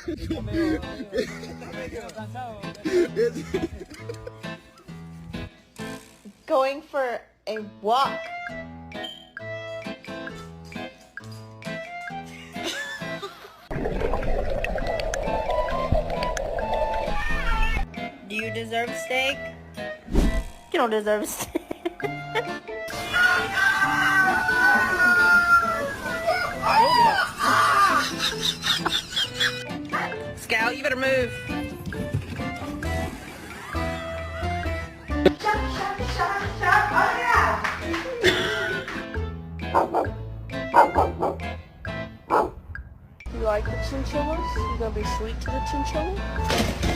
Está medio cansado. Going for a walk. Do you deserve steak? You don't deserve steak. Scout, you better move. You like the chinchillas? You gonna be sweet to the chinchilla?